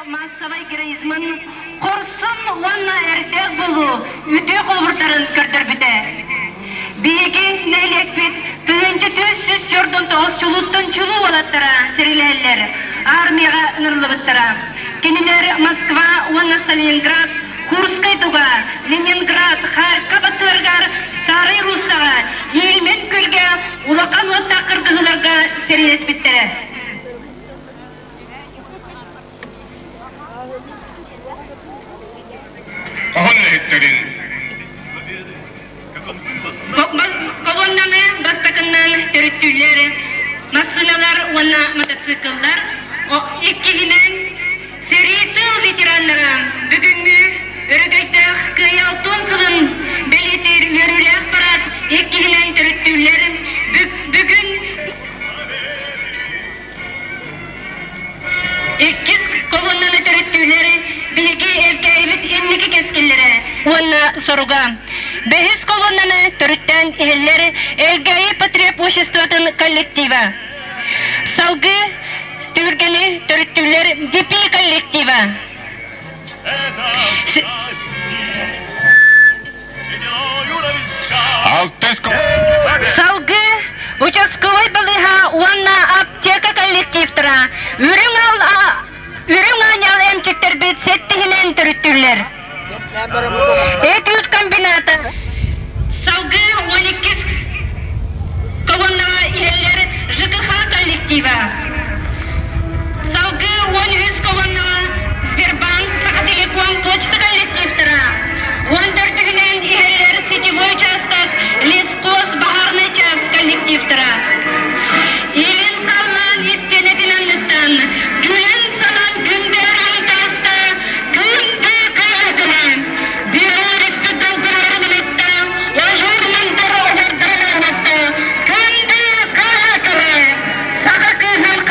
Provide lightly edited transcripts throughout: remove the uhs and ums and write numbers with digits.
массовый героизмын корсын уанна эртек болу үтө колбуртарын көрдөрбүтэ. Биеги нейлекпит тыынчы төссүз жордон 9 чулуттан чулу болаттара серилелер армияга ынырлыбыттара. Кенилер Москва, уанна Сталинград, Курскай туга, Ленинград, Харьков аттыргар Старый Руссага, Елмен көлге, улакан латта кыргызларга серилеспиттере. Колоннаны бастакыннан төрөттүлөр, машиналар, уанна мотоциклдар, эккигинен сериетил ветеранлара бүгүнгү өрөгөйдөх кыялтун сылын белетер өрүлөк барат эккигинен төрөттүлөр бүгүн эккис колоннаны төрөттүлөр биги эркейбит эмники кескиллери уанна соруга бехис колоннаны төрөттөн эхеллер элгей потреб обществотын коллектива салгы Түргені төріттілер ДП коллектива. Салгы участковый балыға уанна аптека коллективтіра. Үрің анял әмчіктер бет сеттігінен төріттілер. Этюд комбината. Салгы 12 колоннаға иелер ЖКХ коллектива. Салгы 13 колоннага Сбербанк, Сахателеком, почта коллективтара. 14-гінен иелер сетевой участок, лескос, бағарный час коллективтара. Елін қалан естенетін анныттан, күлін салан күндер антаста, күнді күйәкілі. Бюро респекталгыларын өтті, ойырмандары олардарын анатты, күнді күйәкілі. Сағы күйіл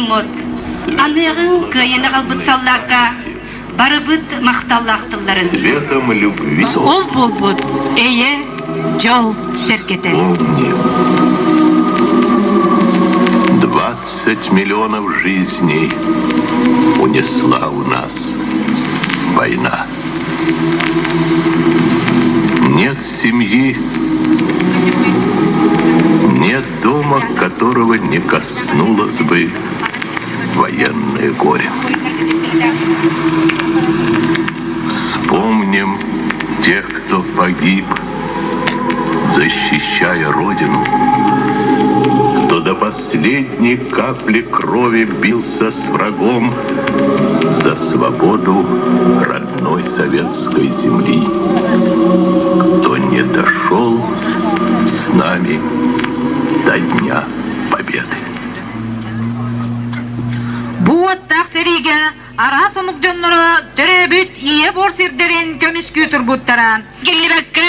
болмот. Анығын күйені қалбыт саллаққа, барыбыт мақталлақтыларын. Светом любви. Ол болбот, эйе, жол Сергете. Помни, 20 миллионов жизней унесла у нас война. Нет семьи, нет дома, которого не коснулось бы военное горе. Вспомним тех, кто погиб, защищая Родину, кто до последней капли крови бился с врагом за свободу родной советской земли, кто не дошел с нами до Дня Победы. Буаттақ сериге ара сомук жоннора төрөбүт ие борсирдерин көмүскү турбуттара. Келибекке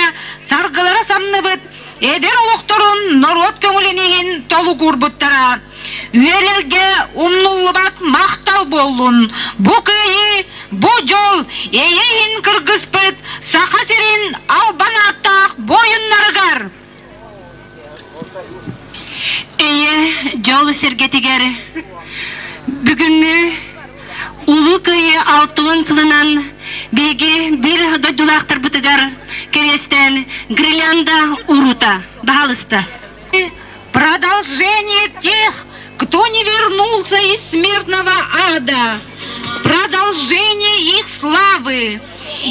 саргылара самныбыт эдер олокторун норот көңүлүнүн толу курбуттара. Üyelerge umnulubak maqtal bollun. Bu köyü, bu jol, eyehin kırgızpıt, sakaserin albanataq boyunlarıgar. Eye, jol Sergetiger. Bugünü Ulu köyü 6 sılınan begi bir doydulaktır butıgar keresten Грилянда Урута, Дахалыста. Продолжение тех, кто не вернулся из смертного ада, продолжение их славы,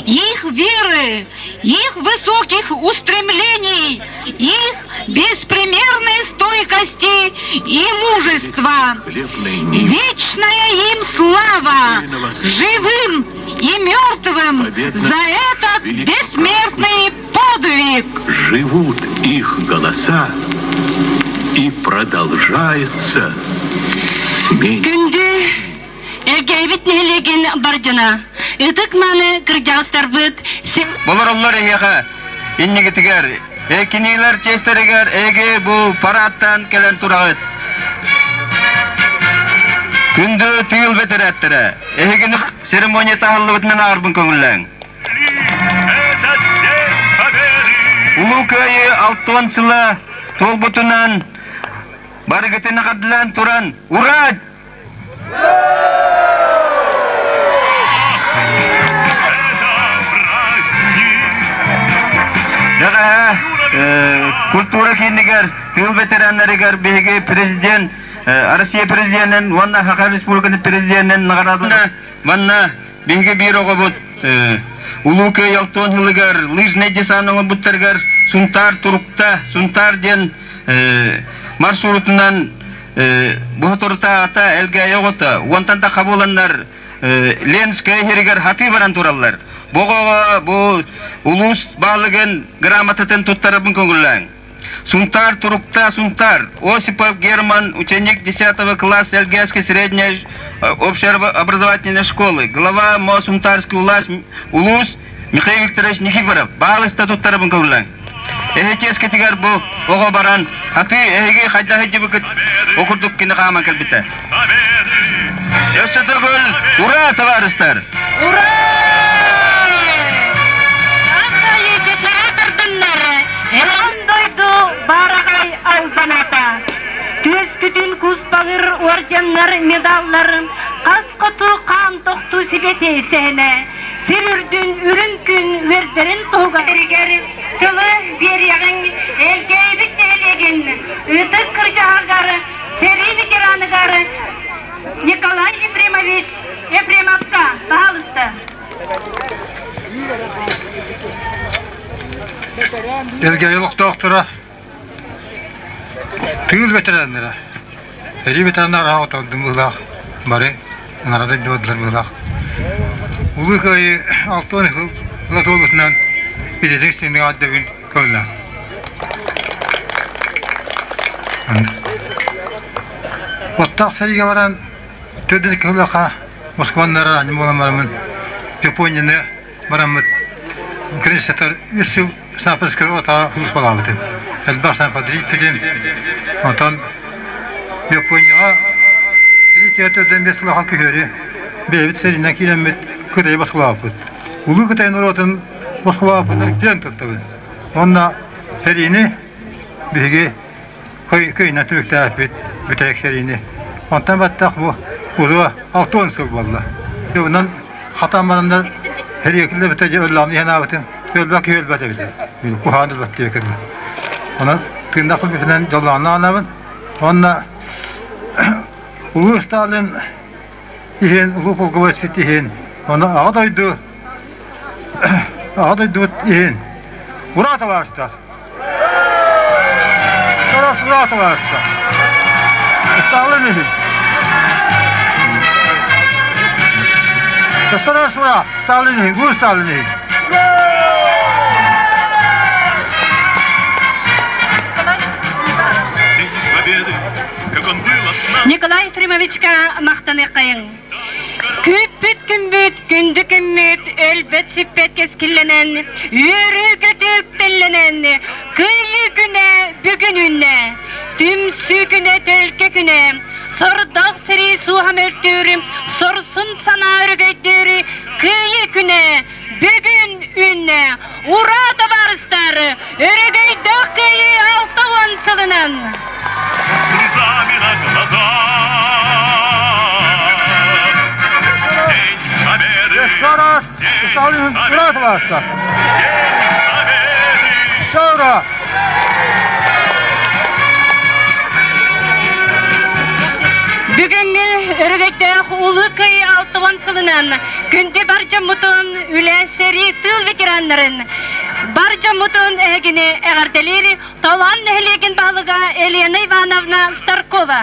их веры, их высоких устремлений, их беспримерной стойкости и мужества. Вечная им слава, живым и мертвым, за этот бессмертный подвиг. Живут их голоса, и продолжается смесь. Күнді Элгейбит нелеген баржына. Үтік маны кіржағыстар бұд. Болар олар егеға. Иннегітігер. Кинейлер честерігер. Эге бұл параттан келен тұрағыд. Күнді түйіл бетер әттірі. Егені церемония тағылы бұтынан ағырбын көңілләң. Улу көйі 6 сылы тол бұтынан барыгытына қадылан тұран. Урад! Культура кинигер, тыл ветераннарыгер беге президент, Россия президентен, ванна Хакан Республиканы президентен наградылды. Ванна беге бирого бут, улуке ялтон хылыгер, лыжный десаныңы буттаргер, сунтар турукта, сунтар ден маршрутынан бұғытырта ата әлге аяғыта, уантанда қабуланлар Ленская херигер хаты баран тураллар. Бұғыға бұл улус балыгын грамотатын туттарабын көңілләң. Сунтар турукта сунтар. Осипов Герман, ученик 10 класса Эльгейской средней общеобразовательной школы. Глава МО Сунтарский улус Михаил Викторович Никифоров. Балыста туттарабын көңілләң. Эхетеске тигер бұл оға баран. Хаты эхеге қайда жібікіт оқырдық кені қаман кәлбітті. Өсі түгіл, ура, товарыстар! Ура! Асайы жетератырдынлары, дойду барағай албаната. Төз күтін күз бағыр орденлар, медаллар, қас құту қан тоқту себете сәне. Сирүрдүн үрін күн өрдерін тоға. Тылы берияғын әлгейбік әлеген, үтік кіржағағары, сәрі ветераныгары, Николай Ефремович Ефремовка, Дахалыста. Elge yoluk doktora, tığız veteranlara, eri veteranlar ağıtıldı mıhlak, bari, narada diyordular mıhlak. Ulu köyü 6 yıl olmasından bilecek seni addevin köyüne. Ottak seriye varan, tödedik köyüne, Moskvanlara, annem olanlarımın, Japonya'nı varamıt, Kristiyatlar, üstü snapıskır otağı hırs balabıdı. Elbağ snapıdırı tüdüm, ondan Japonya'ya Türkiye'den bir silahın kühörü. Beyvit serinden kilemet kırayı basılapıt. Ulu kıtayın orotun basılapıtı den tuttabı. Onda serini bilgi köyüne Türk'te yapıt. Bütek serini. Ondan battak bu uzuğa 6-10 sıl valla. Ondan hatamlarında her yakında bütece öllamını yanabıtın. Ölbek ölbete bitir. Kuhanı battı yakında. Ona tırnaklı bitiren dolanını anabın. Onda Ulu Stalin ihen, Ulu Polkovetsvit ihen. Ona ağdaydı. Ağdaydı ihen. Urata varsılar. Sorası urata varsılar. Stalin ihen. Sorası urata. Stalin ihen. Ulu Stalin ihen. Николай Ефремовичка мақтаны қайын. Күппет күмбет, күнді күмбет, әлбет сүппет кескілленен, өрі көтік тілленен, күйі күні бүгін үнне, түмсі күні төлке күні, сордақ сірі суғам өлтірі, сорсын сана өргөйдері, күйі күні бүгін үнне, урада барыстары, өргөйдақ күйі 6 сылынан. Слезами на глазах. День победы. Sorası Stalin urata varsılar. День победы. Sonra. Бүгінгі өргөйдақ ұлы күй 6 сылынан күнді баржа мұтын үлі сәрі тыл ветеранларын баржа мұтын әгіне әғарделері талан әлеген балыға Елена Ивановна Старкова.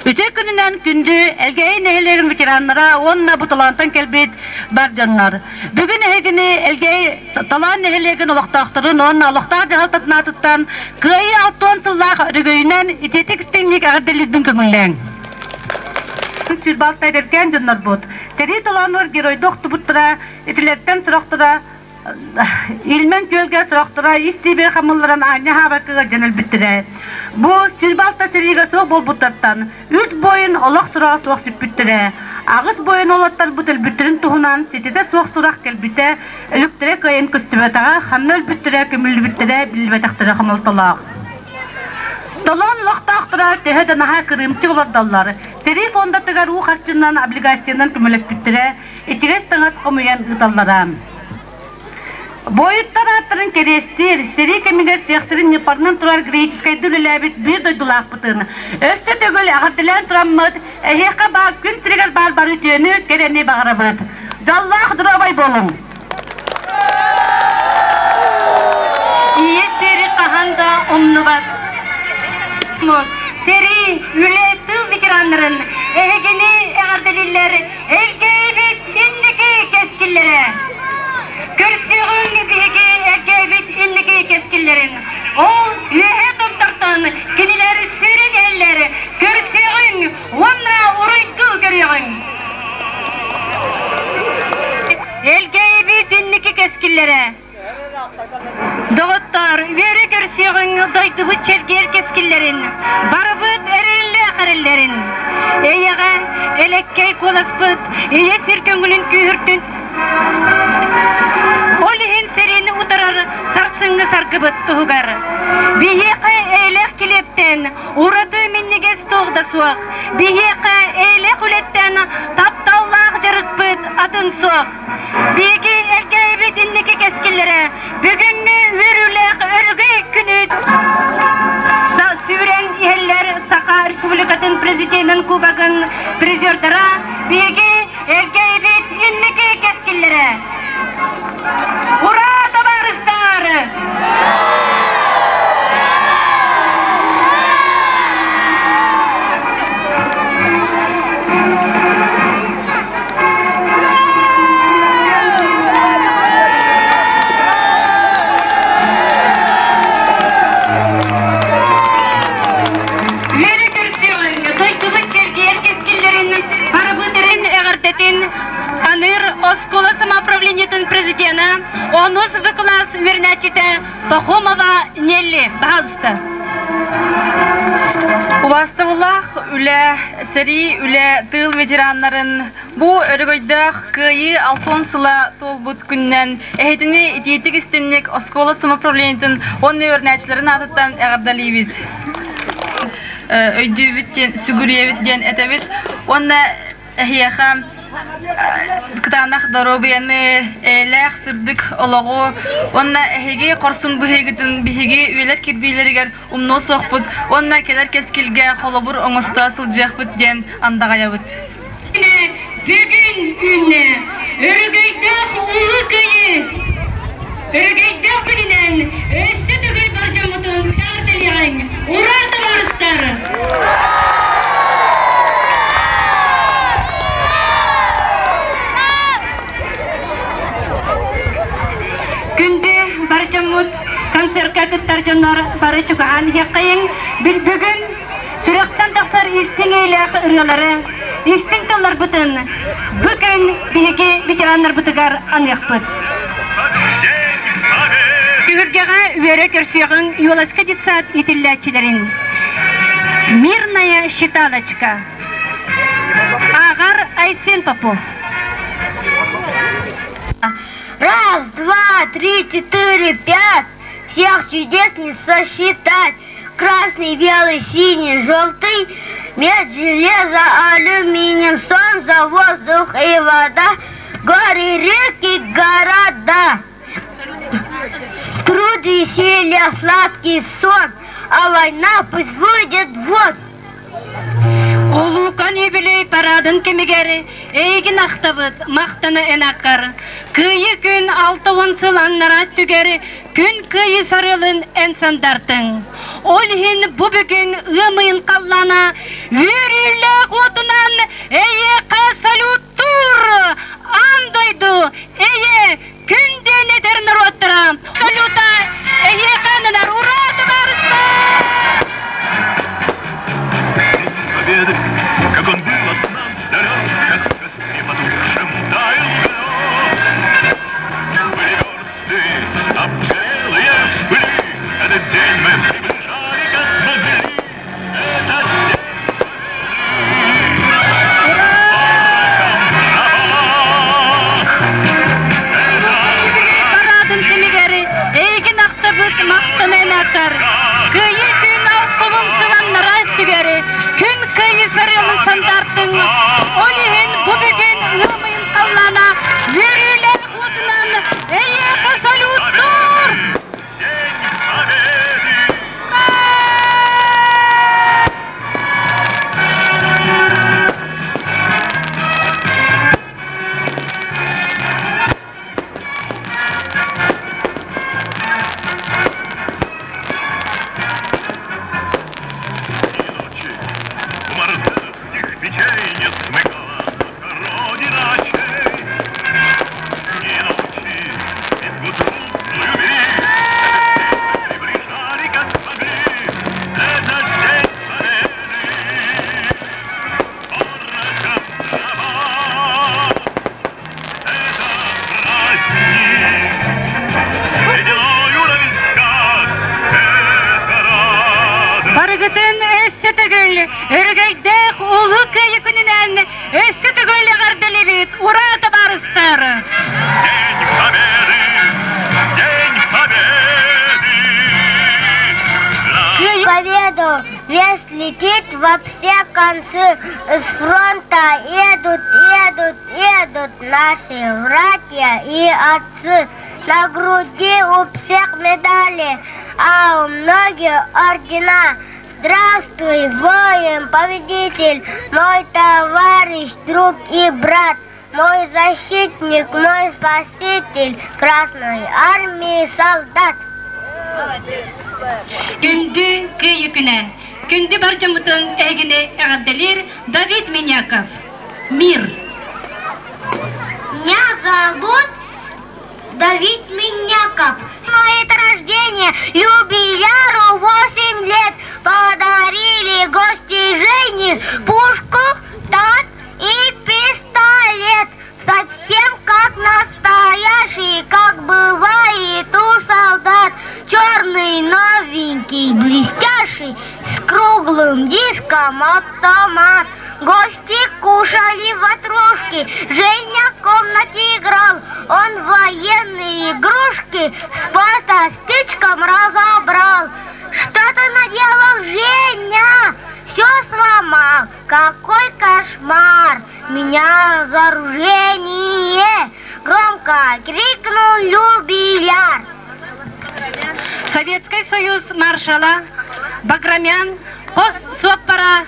Үте күнінен күнді әлгейін әлеген ветеранлара онына бұтылантан келбейд бар жанлар. Бүгін әгіне әлгей талан әлеген олықтақтырын онына олықтақ жағалтатын атыттан күйі 6 сыллақ өргөйінен итетік істеңнік әғарделердің көңілен. Сүрбал тайдерген жанлар бұд. Тери таланыр геройдоқты бұттыра, етілерттен сұрақтыра, ilmen kölge sıraqtıra, istibir xamılların aynı havakıga janıl bittire. Bu sirbalta seriga soğuk bol butattan, 3 boyun olaq sırağa soğuk süp bittire. Ağız boyun olattar butel bittirin tuğunan, setide soğuk sıraq kel bitte, ölüktire kayın küstübetağa, xannıl bittire, kömüllü bittire, bilbetaktıra xamal talaq. Talan laqtaqtıra, tehede naha kırımçı olar dalları. Seri fonda tıgar uğ harçından, obligasyondan kömülek bittire, içires tangat komuyan ıtallara. Boyutlar atların kerestir, seri kemiger siyahsırın yaparının turar greytiskay dülülebet bir doydulaq bıtığını. Öste tögül ağırtılan turamıd, eheka bağ gün sirigar bal ütüyünü kereni bağırabıd. Jallaq durabay bolun. İyi seri qahanda omnubat. Seri üle tıl veteranların, ehegeni ağırtıliller, elgeybet indiki keskillere. Kürsüğün bigi erkebit indiki keskillerin. Ol ühe toptaktan kinileri sürün elleri. Kürsüğün onna uruydu görüğün. Erkebit indiki keskillere. Doğutlar veri kürsüğün doydu bu çelger keskillerin. Barabıt erille akarillerin. Eyağa elekkey kolaspıt, eye sirköngülün kühürtün. Olihin serini utarar, sarsıngı sargıbıt tuğgar. Bihiqe eylek kilepten, uradı minniges tuğda suaq. Bihiqe eylek uletten, taptallaq jarıkbıt atın suaq. Bigi erkeybet inniki keskillere, bugünni vürülek örgü günü. Süren iheller Saka Respublikatın Prezidentinin Kubagın Prezidentara, bigi erkeybet inniki keskillere. Ura tabaristar! Veri kürsüğün, doyduğu çergiyer keskillerin, barabıdırın eğartetin, Аныр Оскола самоуправлениятын президента, онус выклас вернячите Пахомова Нелли. Пожалуйста. Убастывылах үле сери үле тыл ветераннарын бу өргөйдөх кыйы алтон сыла толбут күннен эхетини итиетик истинник оскола самоуправлениятын онны өрнәчләрен атыттан әгәрдәлибит. Өйдүбиттен сүгүриебиттен этебит. Онна эхияхам кытанах доробияны элэх сырдык ологу онна эхиги корсун бухигитин бихиги үйлер кирбилеригер умно сохпут онна келер кескилге холобур оңоста сылжакпыт ден андагаябыт. Бүгүн үнне өргөйдөх улуу кыйы өргөйдөх менен өссө төгөй баржамытын тартылган урарды барыстары. Күнде баржамут концертка кыттаржонор бары чугаан хеккайын бүгүн сүрөктөн таксар истиңейлек ырыалары истиң тыллар бутын бүгүн биги ветерандар бутыгар аныкпыт. Күргега үөрө көрсөйгөн юлачка детсад итиллячилерин мирная считалочка Агар Айсен Попов. Раз, два, три, четыре, пять. Всех чудес не сосчитать. Красный, белый, синий, желтый. Медь, железо, алюминий, солнце, воздух и вода. Горы, реки, города. Труд, веселье, сладкий сон. А война пусть будет вот. Олукан ебелей парадын кемегері, эйгін ақтабыт, мақтаны энаққар. Күйі күн 6 сыланнара түгері, күн күйі сарылын энсандартың. Ол хин бұ бүгін ұмайын қаллана, үрілі ғотынан әйе салюттур. Андойду, әйе күнден етернір оттыра. Салюта, әйе қанынар, ұрады барыста! Как он был от нас далек, как в костре потухшем таял лед. Были версты, обгорелые в пыли. Этот день мы приближали, как могли. Этот день Парадын кемегері, эйгін ақсабыт мақтаны энақар. Күйі күн алтқымын сыланнара түгері, күн күйі сарылын сандартың. Олихин бұ бүгін ұмайын қаллана, үрілі ғудынан әйеқі салюттур. День победы. Мордовских печей не смыкала родина очей. Ни ночи, битву трудную вели. Этот день приближали, как могли. Этот день победы. Порохом трава. Это праздник. Сединою на висках. Это радость. Барыгытын өссі түгіл, үргейдек ұлы көйі күнінен өссі түгіл ғарделебет, ұрады барыстар. День победы! День победы! Победу весть летит во все концы. С фронта едут наши братья и отцы. На груди у всех медали, а у многих ордена. Здравствуй, воин, победитель, мой товарищ, друг и брат, мой защитник, мой спаситель, Красной армии солдат. Күнді көйі күні, күнді баржамытын әгіне әғабделер Давид Миняков. Мир. Меня зовут Давид Миняков. Мое рождение, юбиляру 8 лет. Подарили гости Жене пушку, танк и пистолет. Совсем как настоящий, как бывает у солдат. Черный, новенький, блестящий, с круглым диском. игрушки с постостычком разобрал. Что-то наделал Женя, все сломал. Какой кошмар! Меня разоружение! Громко крикнул юбиляр. Советский Союз маршала Баграмян Кос Соппара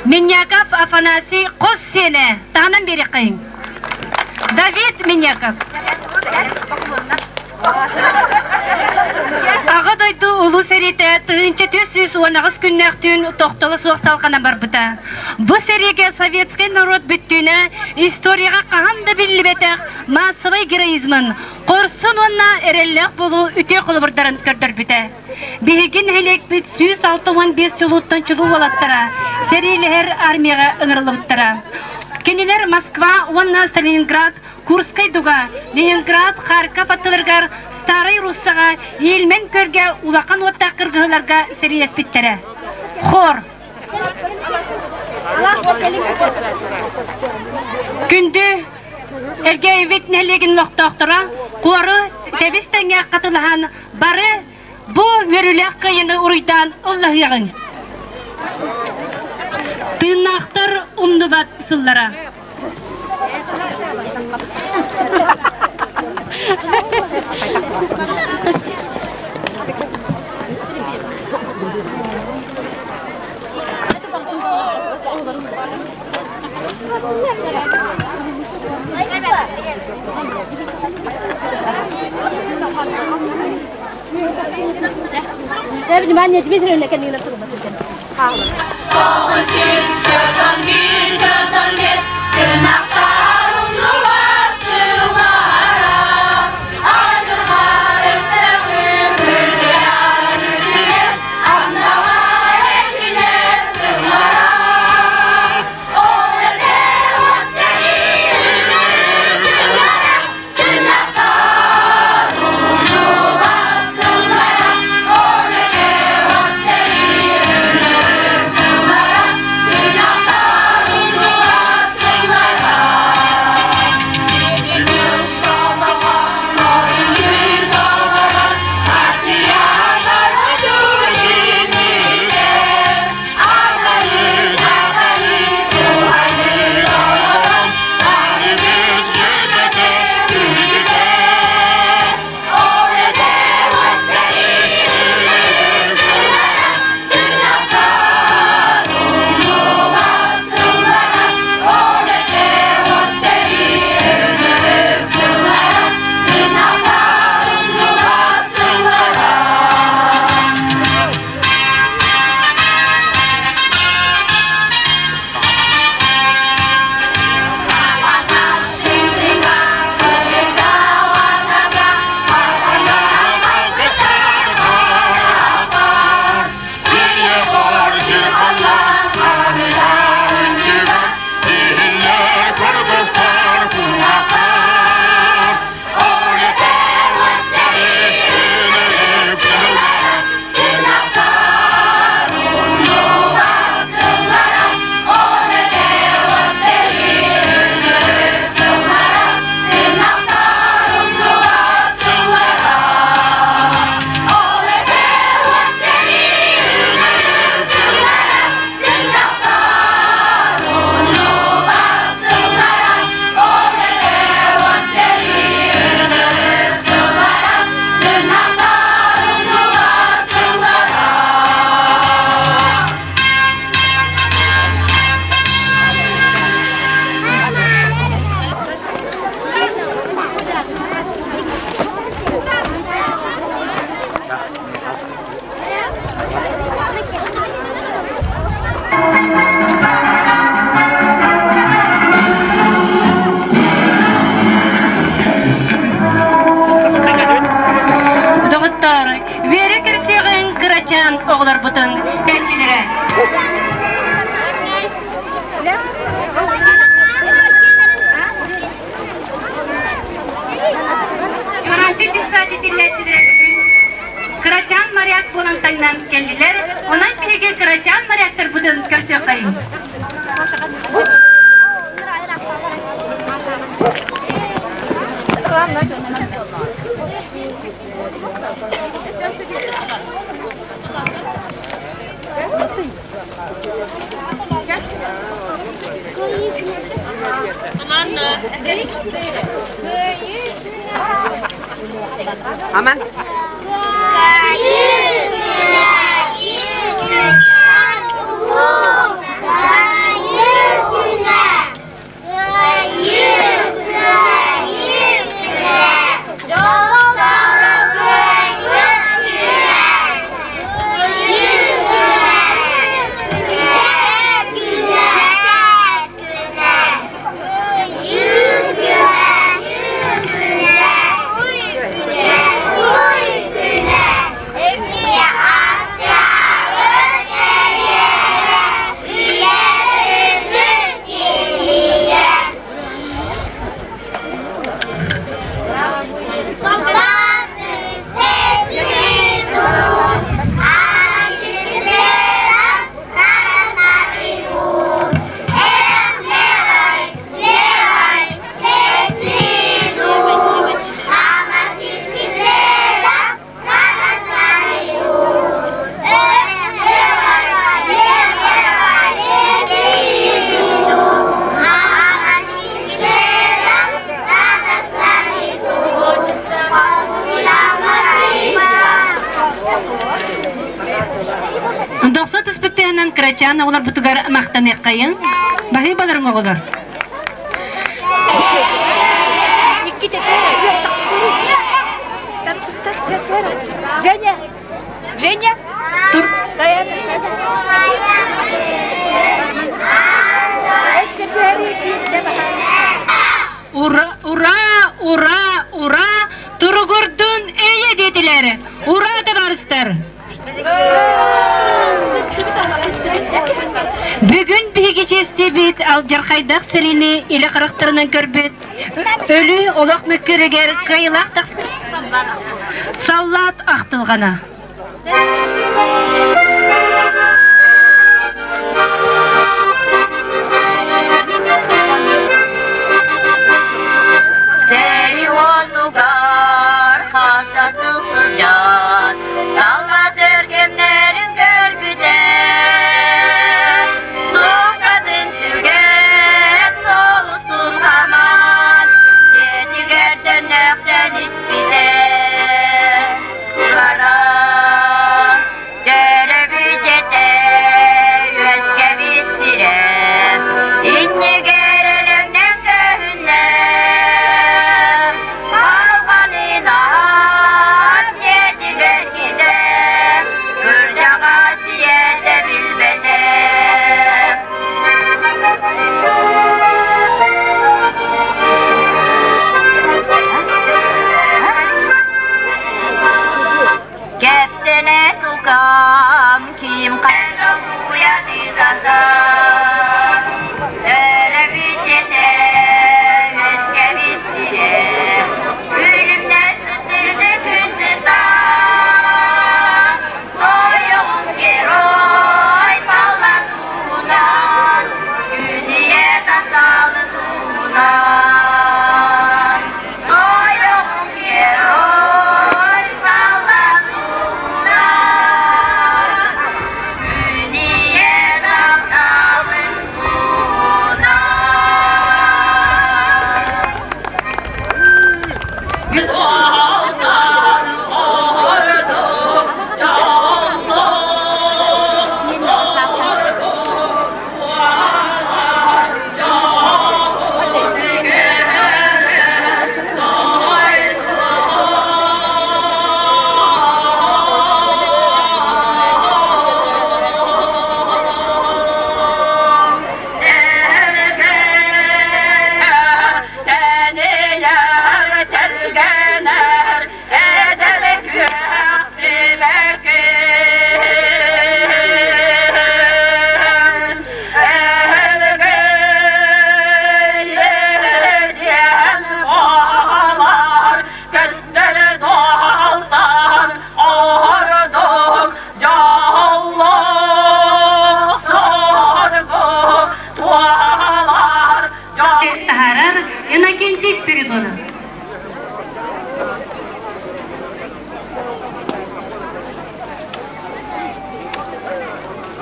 Миньяков Афанасий Кос Сене Танам Берекин Давид Миньяков Ага дойду улу серите тыынчы төсүс онағыз күннәқтүн тоқтылы соғысталғана бар бұта. Бұ сереге советский народ бүттүнә историяға қағанды білі бәтәқ массовый героизмын қорсын онна әрелләқ болу үте қолыбырдарын көрдір бүті. Бейгін әлек бүт 165 жылуттан жылу олаттыра, серейлер армияға ыңырлы бұттыра. Кенелер Москва, онна Сталинград, Курскай дуга, Ленинград, Харьков аттылыргар, Старый Руссаға, елмен көрге улақан оттақ кыргыларға сериес біттері. Хор. Күнді әрге евет нәлеген лоқтақтыра, қоры тәбістәңе қатылыған бары бұл өрілек қайыны ұрыйдан Аллах яғын. Тынақтыр умдубат сыллара. oğlar butun elçilere. Yorancı diksati dinleyicilere Kıraçan Maryak bulantayından geldiler. Onay birege Kıraçan Maryaktır butun körsü kayın. Aman. Kerajaan ular butugar maktan kayang, bahi balar ngolar. Женя, Женя, Tur. Ura, ura, ura, ura, turugurdun eye dediler. Ura da barıstar. Bugün bir gecesi bit alcar kaydak serini ile karakterinden körbüt. Ölü olak mükkereger kayılak da sallat aktılgana. Seni otugar hasası sıcak sallat örgemlerin körbüde.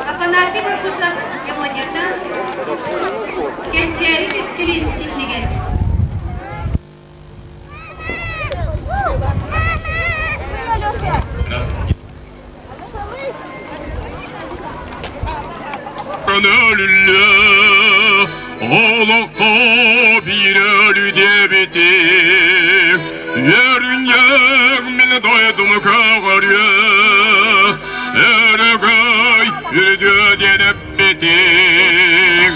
Афанасий Маркусов, Ямодердан, Кенчери, Скелин, Снегель. bir ölü debiti Yörünyak meni doydum kağarya Örgöy yürüdü denip bitik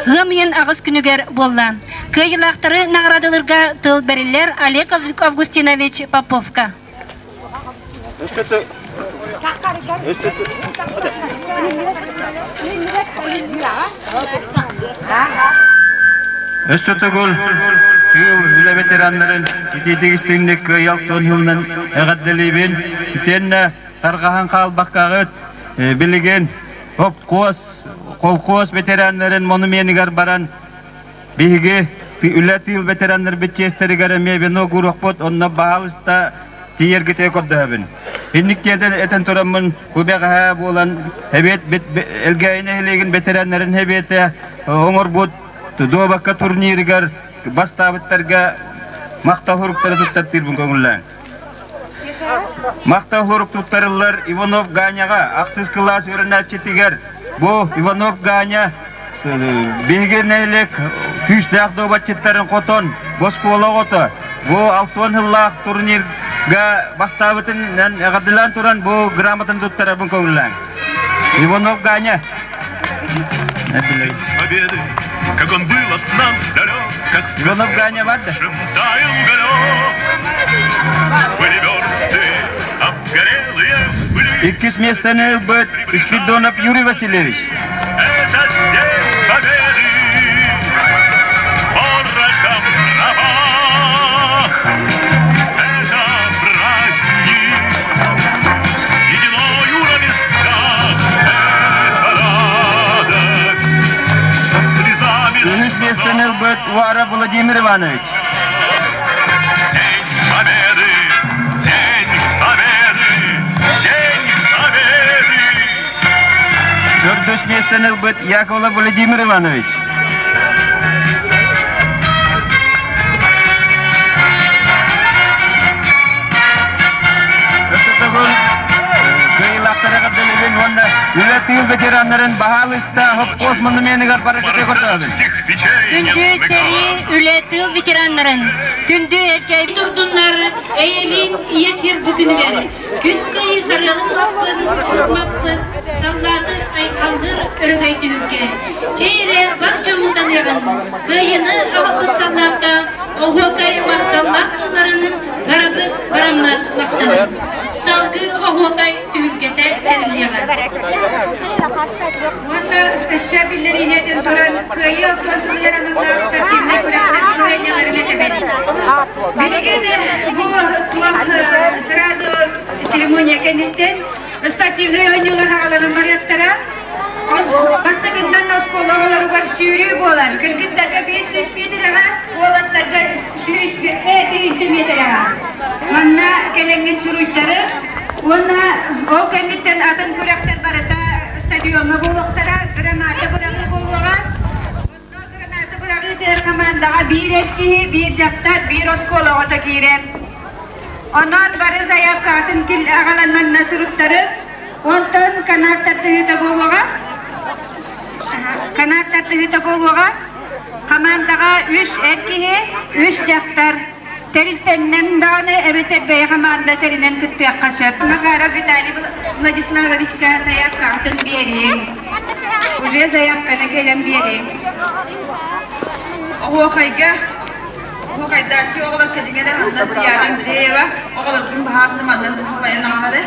Гамин агыс күнүгер болла. Кыйлактары наградаларга тыл берилер Олег Августинович Поповка. Östötөгөл тыйл үле ветераннарын итетигистинник ялтон жылнан эгадделибин тенне таргахан калбаккагыт билеген колхоз ветераннарын монуменигер баран биги үле тыйл ветераннар битчестеригер мебено гурокпот онна баалыста тиергете көрдөбүн. Инниктеден этен торамын кубега болан эбет элгейне элеген ветераннарын эбете оңорбут Добака турниргар бастабыттарга мактаа хуруктары туттаттыр бу көңүлләр. Мактаа хурук туттарылар Иванов Ганяга аксыз класс өрнәчетигер. Бу Иванов Ганя бегенелек күчтәк добатчыттарын котон босколагота. Бу алтын хиллах турнирга бастабытын гадылан туран бу грамотаны туттары бу көңүлләр. Иванов Ганя. Победы, как он был от нас далек, как в Иванов Ганя вадда. таял уголек. Были версты, обгорелые были. Иккис местаны быт Спидонов Юрий Васильевич. Этот день победы порохом пропах. Это праздник с единою на висках. Это радость со слезами на Иккис местаны глазах. быт Вара Владимир Иванович. День победы, день победы, день победы. 4 местен ылбыт Яковлев Владимир Иванович. Ületил ветераннарын баһалыста хопкос монуменигар паракете көрдөгөн. Күндү сери ületил ветераннарын. Күндү эркей турдундар эйлин иесир бүгүнгөр. Күндү сарылын мапсыз саллаты айкалдыр өргөйтүүгө. Чейре барчамыздан яган. Кыйыны алып саллатта огокай макталлак кызларын гарабы барамнат мактанат. Salgı ahokay tühülgete veriliyemez. Onda şabilleri inetin toran kıyı konsullarının statifine kulaktan süreynyalarını temeli. Bilgini bu tuhaf sırada seremoniya kendisinden statifine oynuyorlar havaların bariyatlara. Baştakından oskolalar var sürüyü boğular. Kırgıtlarga 500 metrega, oğlatlarga 300 metrega. Manna kelengin sürüyleri. Ona o kendisinden atın kuraklar barada stadyumda boğuqtara, granatı bırakı boğuğa. Granatı bırakı der kamandağa bir etkihi, bir jaktar, bir oskola ota giren. Ondan barı zayıf katın kil ağalanmanna sürüyleri. Ondan kanat tatlıhıta boğuğa. Kanat tatlıhıta boğuğa. Kamandağa 3 etkihi, 3 jaktar. Teristen dağını evet beyhamanda terinen tuttuyak kaşıp. Makara Vitali Vladislavovичка zayak katın biyeriyim. Уже zayak kana gelen biyeriyim. Oğukayga Oğukaydaçı oğulak kedigene ondan piyadan direva. Oğulakın bahasımandan bayan ağları.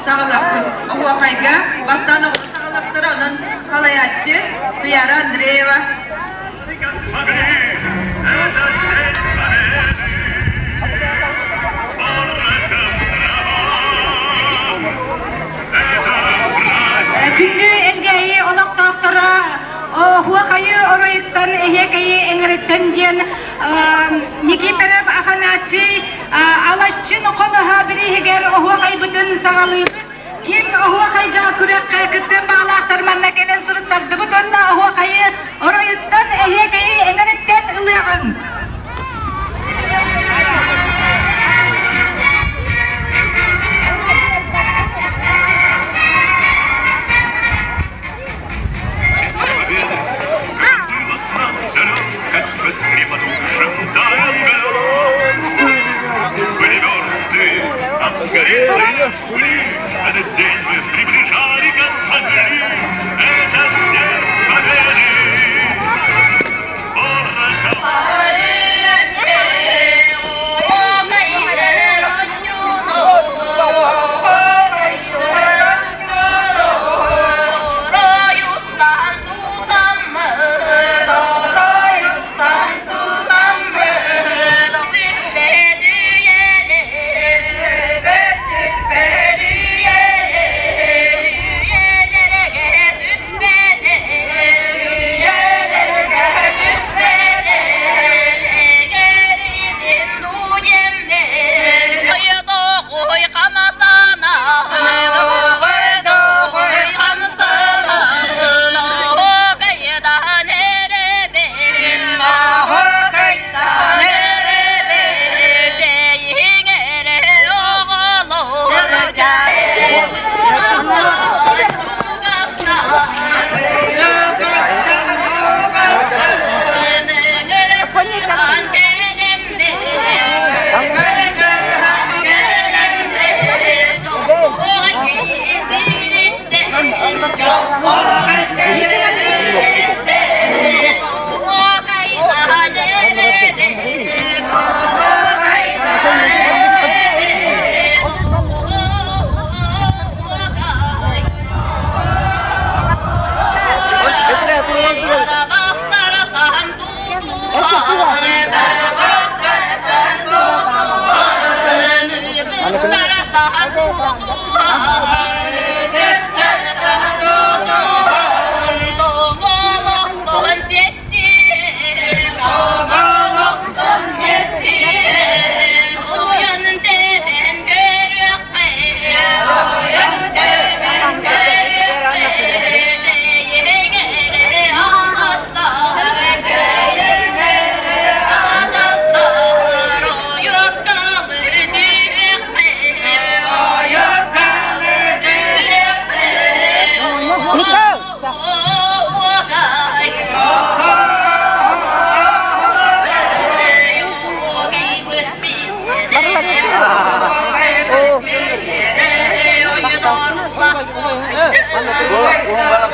Sağılaklı Oğukayga bastana sağılakları ondan halayatçı piyadan direva. Күндү элгеyi олоктоктора хуакайы ороюттан эхекейи эңереттен диен Никифоров Афанасий алашчын коноха бирихигер хуакай бүтүн сагалыйбыт ким хуакайга күрөккө кыттын баалаактар манна келен суруттарды бутонда хуакайы ороюттан эхекейи эңереттен ылыагын. Горелые пули, этот день мы приближали, как могли. Этот день победы.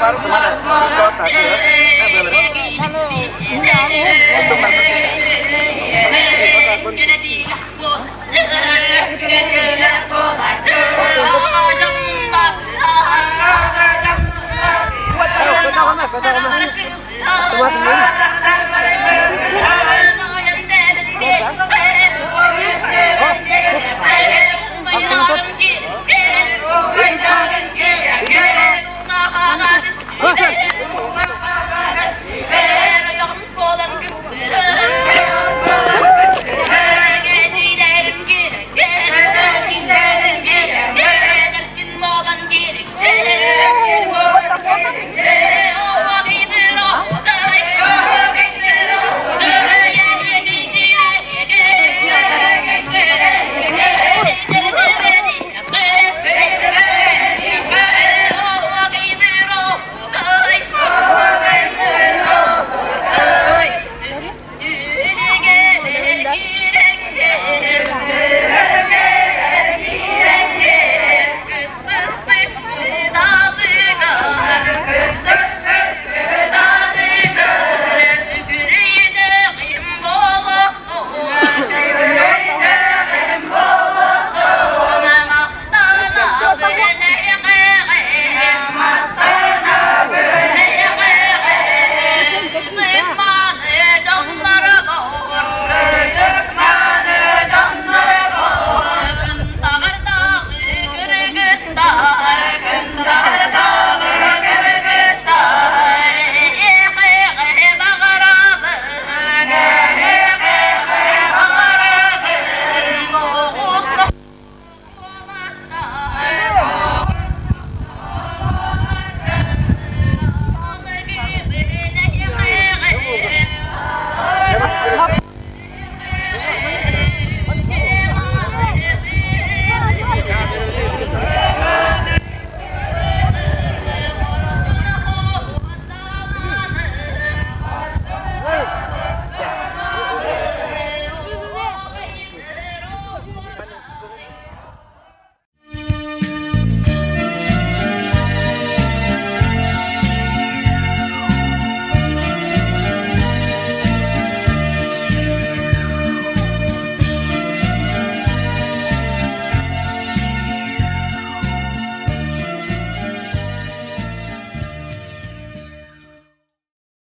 Kota